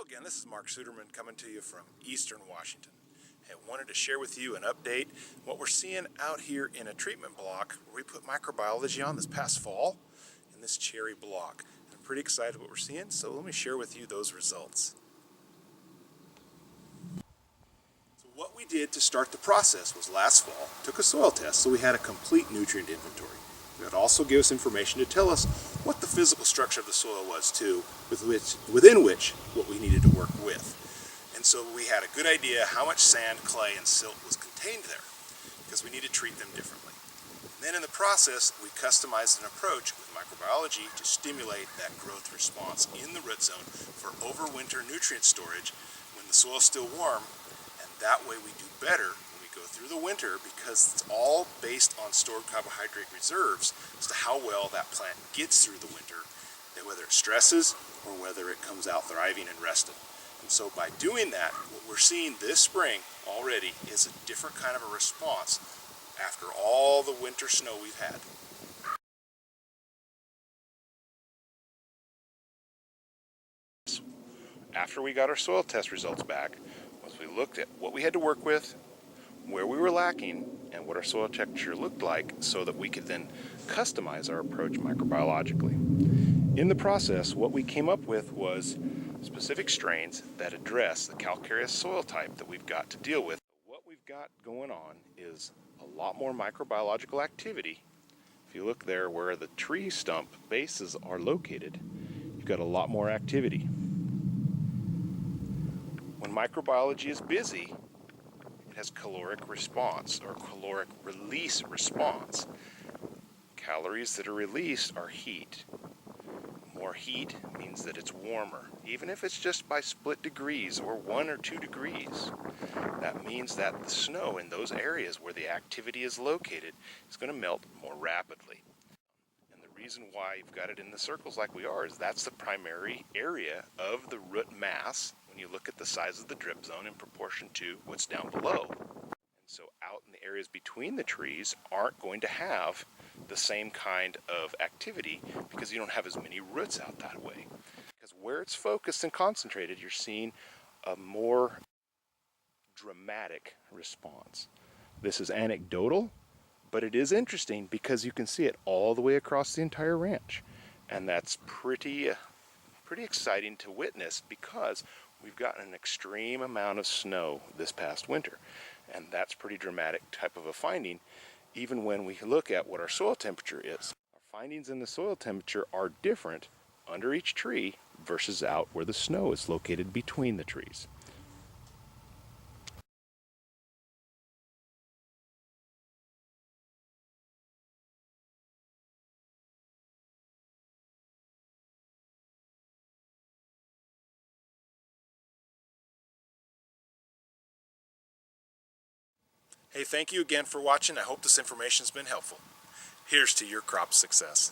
again, this is Marc Suderman coming to you from Eastern Washington. I wanted to share with you an update what we're seeing out here in a treatment block where we put microbiology on this past fall in this cherry block. I'm pretty excited what we're seeing, so let me share with you those results. So what we did to start the process was last fall, took a soil test so we had a complete nutrient inventory. It would also give us information to tell us what the physical structure of the soil was too, within which what we needed to work with. And so we had a good idea how much sand, clay, and silt was contained there, because we need to treat them differently. And then in the process, we customized an approach with microbiology to stimulate that growth response in the root zone for overwinter nutrient storage when the soil's still warm, and that way we do better go through the winter, because it's all based on stored carbohydrate reserves as to how well that plant gets through the winter, and whether it stresses or whether it comes out thriving and rested. And so by doing that, what we're seeing this spring already is a different kind of a response after all the winter snow we've had. After we got our soil test results back, once we looked at what we had to work with, where we were lacking, and what our soil texture looked like, so that we could then customize our approach microbiologically. In the process, what we came up with was specific strains that address the calcareous soil type that we've got to deal with. What we've got going on is a lot more microbiological activity. If you look there where the tree stump bases are located, you've got a lot more activity. When microbiology is busy, has caloric response or caloric release response. Calories that are released are heat. More heat means that it's warmer, even if it's just by split degrees or 1 or 2 degrees. That means that the snow in those areas where the activity is located is going to melt more rapidly. And the reason why you've got it in the circles like we are is that's the primary area of the root mass when you look at the size of the drip zone in proportion to what's down below. And so out in the areas between the trees aren't going to have the same kind of activity, because you don't have as many roots out that way. Because where it's focused and concentrated, you're seeing a more dramatic response. This is anecdotal, but it is interesting because you can see it all the way across the entire ranch. And that's pretty exciting to witness, because we've gotten an extreme amount of snow this past winter. And that's pretty dramatic type of a finding, even when we look at what our soil temperature is. Our findings in the soil temperature are different under each tree versus out where the snow is located between the trees. Hey, thank you again for watching. I hope this information has been helpful. Here's to your crop success.